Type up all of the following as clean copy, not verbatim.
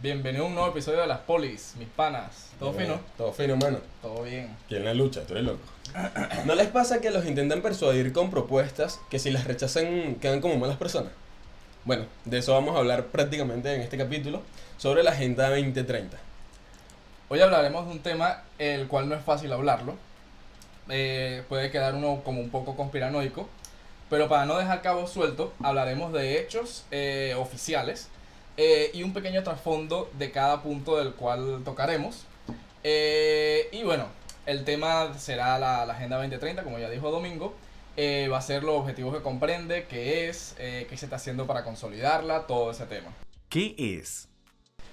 Bienvenido a un nuevo episodio de Las Polis, mis panas. ¿Todo fino? Todo fino, mano. Todo bien. ¿Quién la lucha? Tú eres loco. ¿No les pasa que los intentan persuadir con propuestas que si las rechazan quedan como malas personas? Bueno, de eso vamos a hablar prácticamente en este capítulo, sobre la Agenda 2030. Hoy hablaremos de un tema el cual no es fácil hablarlo. Puede quedar uno como un poco conspiranoico, pero para no dejar cabos sueltos, hablaremos de hechos oficiales y un pequeño trasfondo de cada punto del cual tocaremos. Y bueno, el tema será la Agenda 2030, como ya dijo Domingo. Va a ser los objetivos que comprende, qué es, qué se está haciendo para consolidarla, todo ese tema. ¿Qué es?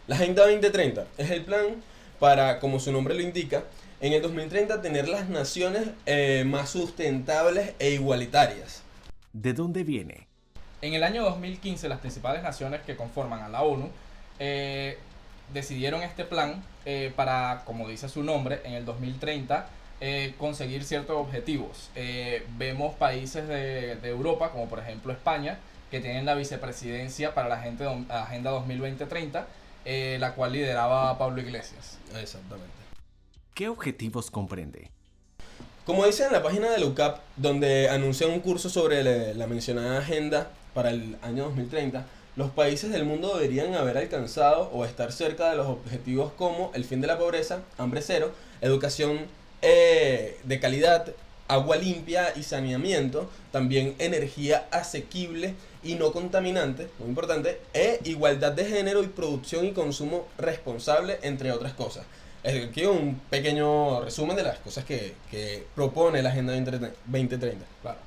La Agenda 2030 es el plan para, como su nombre lo indica, en el 2030 tener las naciones más sustentables e igualitarias. ¿De dónde viene? En el año 2015, las principales naciones que conforman a la ONU decidieron este plan para, como dice su nombre, en el 2030 conseguir ciertos objetivos. Vemos países de Europa, como por ejemplo España, que tienen la vicepresidencia para la Agenda 2030, la cual lideraba Pablo Iglesias. Exactamente. ¿Qué objetivos comprende? Como dice en la página de la UCAP, donde anuncian un curso sobre la mencionada agenda para el año 2030, los países del mundo deberían haber alcanzado o estar cerca de los objetivos como el fin de la pobreza, hambre cero, educación de calidad, agua limpia y saneamiento, también energía asequible y no contaminante, muy importante, e igualdad de género y producción y consumo responsable, entre otras cosas. Aquí un pequeño resumen de las cosas que propone la Agenda 2030. Claro.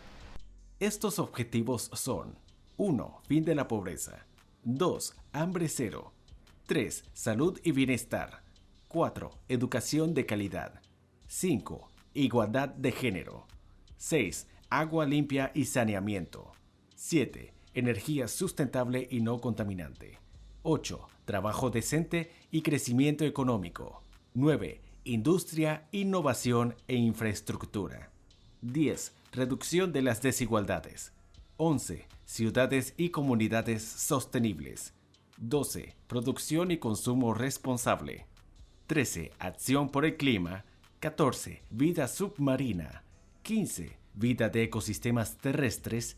Estos objetivos son 1. Fin de la pobreza. 2. Hambre cero. 3. Salud y bienestar. 4. Educación de calidad. 5. Igualdad de género. 6. Agua limpia y saneamiento. 7. Energía sustentable y no contaminante. 8. Trabajo decente y crecimiento económico. 9. Industria, innovación e infraestructura. 10. Reducción de las desigualdades. 11. Ciudades y comunidades sostenibles. 12. Producción y consumo responsable. 13. Acción por el clima. 14. Vida submarina. 15. Vida de ecosistemas terrestres.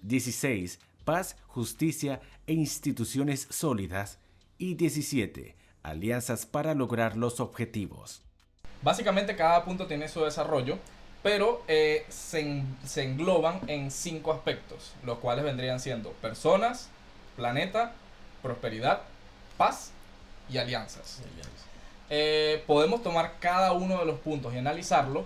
16. Paz, justicia e instituciones sólidas. Y 17. Alianzas para lograr los objetivos. Básicamente cada punto tiene su desarrollo, pero se engloban en 5 aspectos, los cuales vendrían siendo personas, planeta, prosperidad, paz y alianzas. Podemos tomar cada uno de los puntos y analizarlo,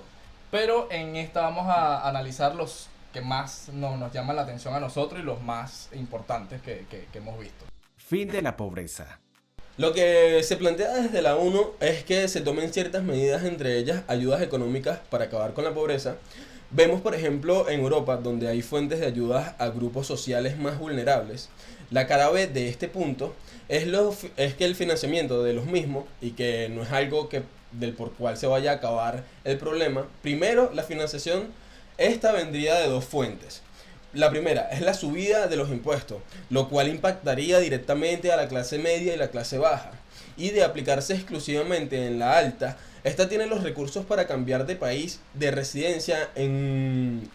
pero en esta vamos a analizar los que más nos llaman la atención a nosotros y los más importantes que hemos visto. Fin de la pobreza. Lo que se plantea desde la ONU es que se tomen ciertas medidas, entre ellas ayudas económicas para acabar con la pobreza. Vemos, por ejemplo, en Europa, donde hay fuentes de ayudas a grupos sociales más vulnerables. La cara B de este punto es que el financiamiento de los mismos, y que no es algo del por cual se vaya a acabar el problema. Primero, la financiación, esta vendría de 2 fuentes. La primera es la subida de los impuestos, lo cual impactaría directamente a la clase media y la clase baja. Y de aplicarse exclusivamente en la alta, esta tiene los recursos para cambiar de país de residencia a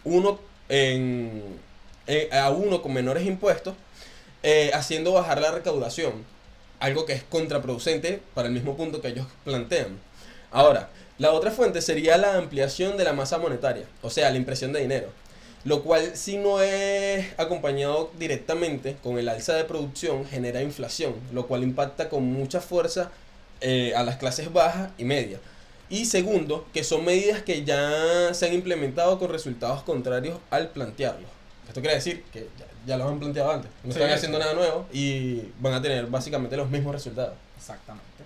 uno con menores impuestos, haciendo bajar la recaudación, algo que es contraproducente para el mismo punto que ellos plantean. Ahora, la otra fuente sería la ampliación de la masa monetaria, o sea, la impresión de dinero. Lo cual, si no es acompañado directamente con el alza de producción, genera inflación, lo cual impacta con mucha fuerza a las clases bajas y medias. Y segundo, que son medidas que ya se han implementado con resultados contrarios al plantearlo. Esto quiere decir que ya los han planteado antes, no están haciendo nada nuevo y van a tener básicamente los mismos resultados. Exactamente.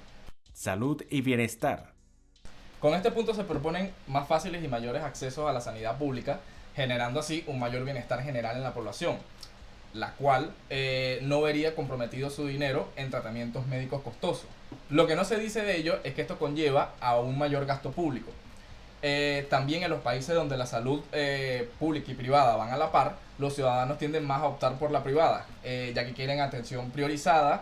Salud y bienestar. Con este punto se proponen más fáciles y mayores accesos a la sanidad pública, generando así un mayor bienestar general en la población, la cual no vería comprometido su dinero en tratamientos médicos costosos. Lo que no se dice de ello es que esto conlleva a un mayor gasto público. También en los países donde la salud pública y privada van a la par, los ciudadanos tienden más a optar por la privada, ya que quieren atención priorizada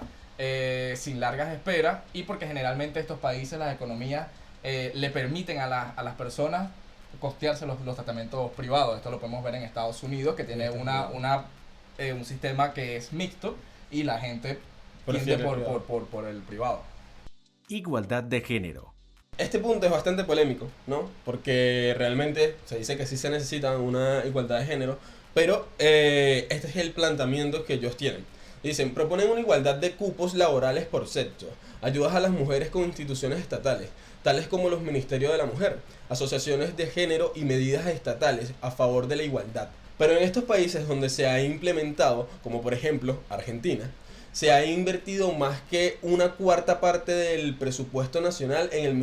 sin largas esperas, y porque generalmente estos países, las economías, le permiten a las personas costearse los tratamientos privados. Esto lo podemos ver en Estados Unidos, que tiene un sistema que es mixto y la gente tiende por el privado. Igualdad de género. Este punto es bastante polémico, ¿no? Porque realmente se dice que sí se necesita una igualdad de género, pero este es el planteamiento que ellos tienen. Dicen, proponen una igualdad de cupos laborales por sexo, ayudas a las mujeres con instituciones estatales, tales como los Ministerios de la Mujer, asociaciones de género y medidas estatales a favor de la igualdad. Pero en estos países donde se ha implementado, como por ejemplo Argentina, se ha invertido más que una cuarta parte del presupuesto nacional en el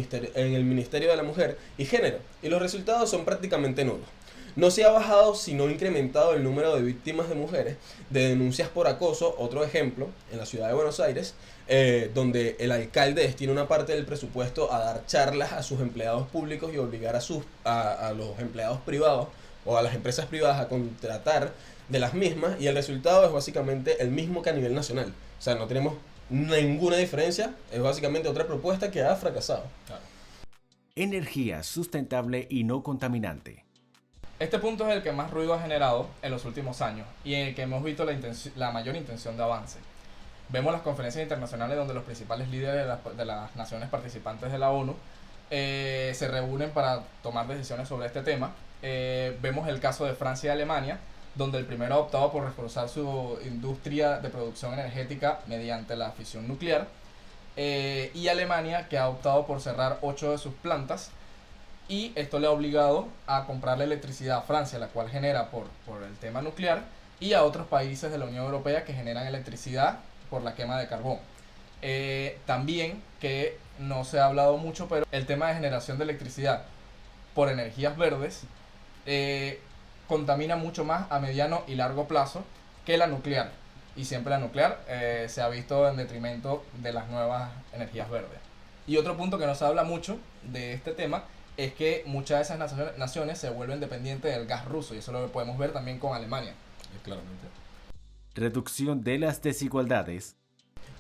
Ministerio de la Mujer y Género, y los resultados son prácticamente nulos. No se ha bajado sino incrementado el número de víctimas de mujeres de denuncias por acoso. Otro ejemplo, en la ciudad de Buenos Aires, donde el alcalde destina una parte del presupuesto a dar charlas a sus empleados públicos y obligar a los empleados privados o a las empresas privadas a contratar de las mismas, y el resultado es básicamente el mismo que a nivel nacional. O sea, no tenemos ninguna diferencia, es básicamente otra propuesta que ha fracasado. Claro. Energía sustentable y no contaminante. Este punto es el que más ruido ha generado en los últimos años y en el que hemos visto la mayor intención de avance. Vemos las conferencias internacionales donde los principales líderes de las naciones participantes de la ONU se reúnen para tomar decisiones sobre este tema. Vemos el caso de Francia y Alemania, donde el primero ha optado por reforzar su industria de producción energética mediante la fisión nuclear, y Alemania, que ha optado por cerrar 8 de sus plantas, y esto le ha obligado a comprarle electricidad a Francia, la cual genera por el tema nuclear, y a otros países de la Unión Europea que generan electricidad por la quema de carbón. También, que no se ha hablado mucho, pero el tema de generación de electricidad por energías verdes contamina mucho más a mediano y largo plazo que la nuclear, y siempre la nuclear se ha visto en detrimento de las nuevas energías verdes. Y otro punto que no se habla mucho de este tema es que muchas de esas naciones se vuelven dependientes del gas ruso, y eso lo podemos ver también con Alemania. Claramente. Reducción de las desigualdades.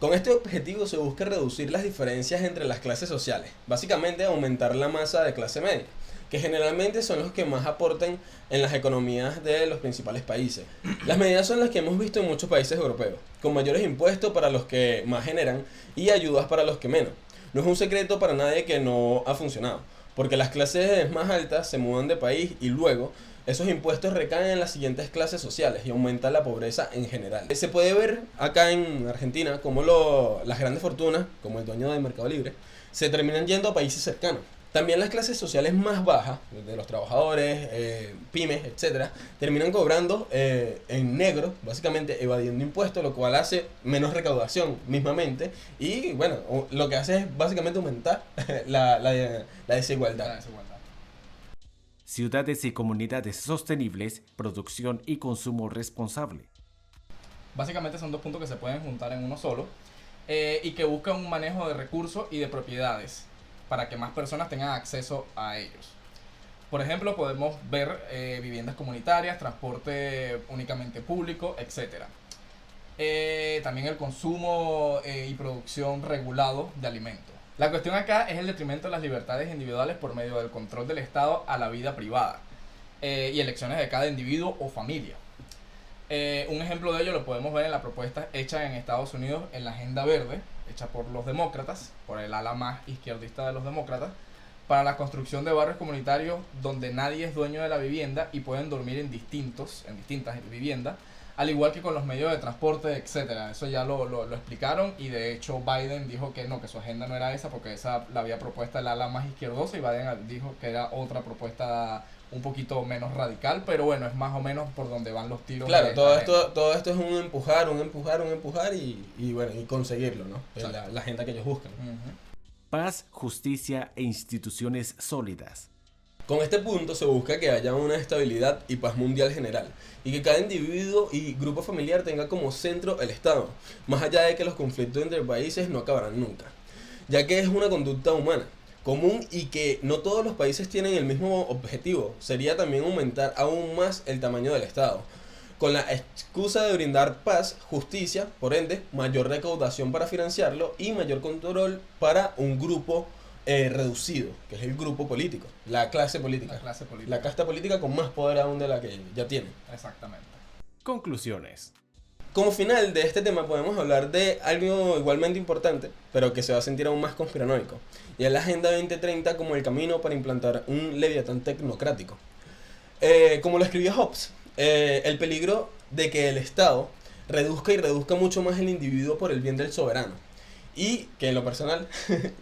Con este objetivo se busca reducir las diferencias entre las clases sociales, básicamente aumentar la masa de clase media, que generalmente son los que más aportan en las economías de los principales países. Las medidas son las que hemos visto en muchos países europeos, con mayores impuestos para los que más generan y ayudas para los que menos. No es un secreto para nadie que no ha funcionado, porque las clases más altas se mudan de país y luego esos impuestos recaen en las siguientes clases sociales y aumenta la pobreza en general. Se puede ver acá en Argentina como las grandes fortunas, como el dueño de Mercado Libre, se terminan yendo a países cercanos. También las clases sociales más bajas, de los trabajadores, pymes, etcétera, terminan cobrando en negro, básicamente evadiendo impuestos, lo cual hace menos recaudación mismamente, y bueno, lo que hace es básicamente aumentar la desigualdad. Ciudades y comunidades sostenibles, producción y consumo responsable. Básicamente son dos puntos que se pueden juntar en uno solo, y que buscan un manejo de recursos y de propiedades para que más personas tengan acceso a ellos. Por ejemplo, podemos ver viviendas comunitarias, transporte únicamente público, etc. También el consumo y producción regulado de alimentos. La cuestión acá es el detrimento de las libertades individuales por medio del control del Estado a la vida privada y elecciones de cada individuo o familia. Un ejemplo de ello lo podemos ver en la propuesta hecha en Estados Unidos en la Agenda Verde, hecha por los demócratas, por el ala más izquierdista de los demócratas, para la construcción de barrios comunitarios donde nadie es dueño de la vivienda y pueden dormir en distintas viviendas, al igual que con los medios de transporte, etcétera. Eso ya lo explicaron, y de hecho Biden dijo que no, que su agenda no era esa, porque esa la había propuesta el ala más izquierdosa, y Biden dijo que era otra propuesta un poquito menos radical, pero bueno, es más o menos por donde van los tiros. Claro, todo esto es un empujar y bueno, y conseguirlo, ¿no? La agenda que ellos buscan. Paz, justicia e instituciones sólidas. Con este punto se busca que haya una estabilidad y paz mundial general, y que cada individuo y grupo familiar tenga como centro el Estado, más allá de que los conflictos entre países no acabarán nunca, ya que es una conducta humana común y que no todos los países tienen el mismo objetivo. Sería también aumentar aún más el tamaño del Estado. con la excusa de brindar paz, justicia, por ende, mayor recaudación para financiarlo y mayor control para un grupo reducido, que es el grupo político, la clase política. La clase política. La casta política con más poder aún de la que ya tiene. Exactamente. Conclusiones. Como final de este tema podemos hablar de algo igualmente importante, pero que se va a sentir aún más conspiranoico, y es la Agenda 2030 como el camino para implantar un leviatán tecnocrático. Como lo escribió Hobbes, el peligro de que el Estado reduzca mucho más el individuo por el bien del soberano. Y que en lo personal,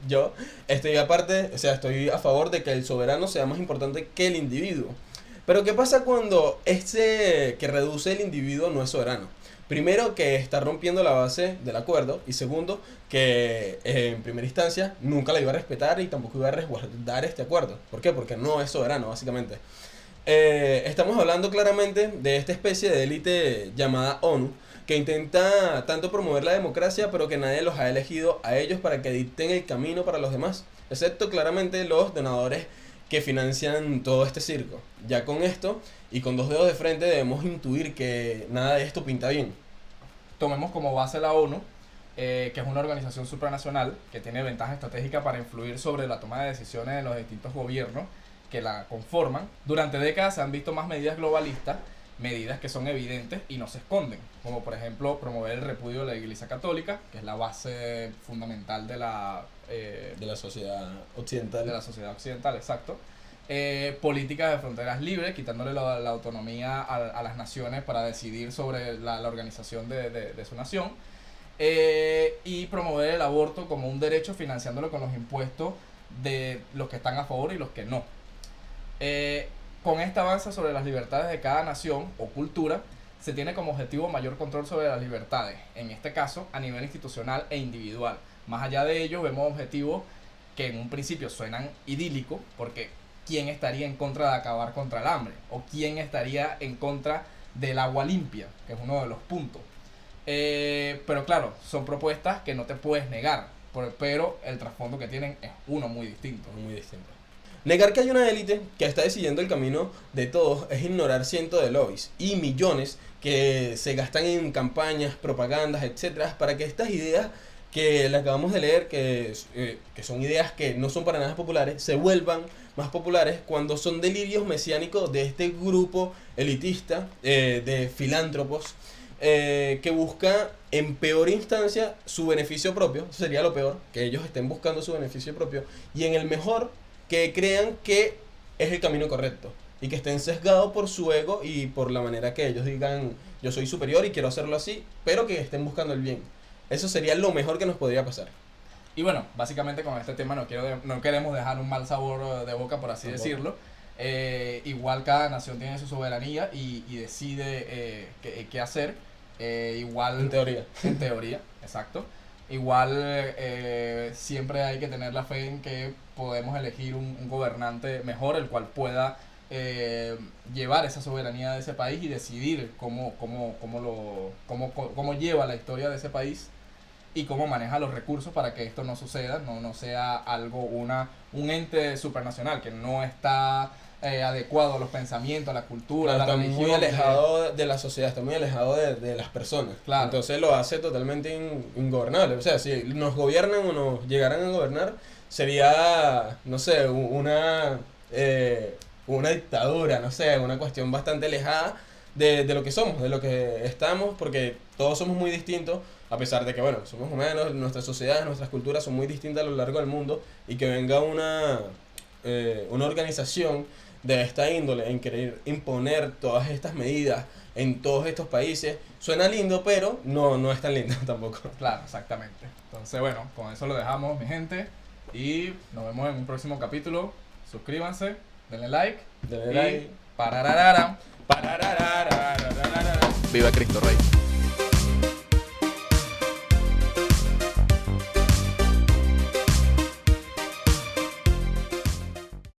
yo estoy estoy a favor de que el soberano sea más importante que el individuo. Pero ¿qué pasa cuando ese que reduce el individuo no es soberano? Primero, que está rompiendo la base del acuerdo, y segundo, que en primera instancia nunca la iba a respetar y tampoco iba a resguardar este acuerdo. ¿Por qué? Porque no es soberano, básicamente. Estamos hablando claramente de esta especie de élite llamada ONU, que intenta tanto promover la democracia, pero que nadie los ha elegido a ellos para que dicten el camino para los demás, excepto claramente los donadores que financian todo este circo. Ya con esto, y con dos dedos de frente, debemos intuir que nada de esto pinta bien. Tomemos como base la ONU, que es una organización supranacional que tiene ventaja estratégica para influir sobre la toma de decisiones de los distintos gobiernos que la conforman. Durante décadas se han visto más medidas globalistas, medidas que son evidentes y no se esconden, como por ejemplo promover el repudio de la Iglesia Católica, que es la base fundamental de la sociedad occidental. De la sociedad occidental, exacto. Políticas de fronteras libres, quitándole la autonomía a las naciones para decidir sobre la organización de su nación. Y promover el aborto como un derecho, financiándolo con los impuestos de los que están a favor y los que no. Con esta avance sobre las libertades de cada nación o cultura, se tiene como objetivo mayor control sobre las libertades, en este caso a nivel institucional e individual. Más allá de ello, vemos objetivos que en un principio suenan idílicos, porque ¿quién estaría en contra de acabar contra el hambre? ¿O quién estaría en contra del agua limpia? Que es uno de los puntos. Pero claro, son propuestas que no te puedes negar, pero el trasfondo que tienen es uno muy distinto. Muy distinto. Negar que hay una élite que está decidiendo el camino de todos es ignorar cientos de lobbies y millones que se gastan en campañas, propagandas, etcétera, para que estas ideas que le acabamos de leer, que son ideas que no son para nada populares, se vuelvan más populares cuando son delirios mesiánicos de este grupo elitista de filántropos que busca en peor instancia su beneficio propio. Eso sería lo peor, que ellos estén buscando su beneficio propio, y en el mejor, que crean que es el camino correcto y que estén sesgados por su ego y por la manera que ellos digan yo soy superior y quiero hacerlo así, pero que estén buscando el bien. Eso sería lo mejor que nos podría pasar. Y bueno, básicamente con este tema no queremos dejar un mal sabor de boca, por así Tampoco. decirlo. Igual cada nación tiene su soberanía y decide qué hacer. Igual en teoría, exacto. Igual siempre hay que tener la fe en que podemos elegir un gobernante mejor, el cual pueda llevar esa soberanía de ese país y decidir cómo lleva la historia de ese país y cómo maneja los recursos para que esto no suceda, no sea algo, un ente supranacional que no está adecuado a los pensamientos, a la cultura, Claro, a la está religión. muy alejado de la sociedad, está muy alejado de las personas. Claro. Entonces lo hace totalmente ingobernable. O sea, si nos gobiernan o nos llegaran a gobernar, sería, no sé, una dictadura, no sé, una cuestión bastante alejada de lo que somos, de lo que estamos, porque todos somos muy distintos, a pesar de que, bueno, somos humanos, nuestras sociedades, nuestras culturas son muy distintas a lo largo del mundo, y que venga una organización de esta índole en querer imponer todas estas medidas en todos estos países, suena lindo, pero no es tan lindo tampoco. Claro, exactamente. Entonces, bueno, con eso lo dejamos, mi gente. Y nos vemos en un próximo capítulo. Suscríbanse, denle like. Denle y like. pararararam. Parararararararara. Viva Cristo Rey.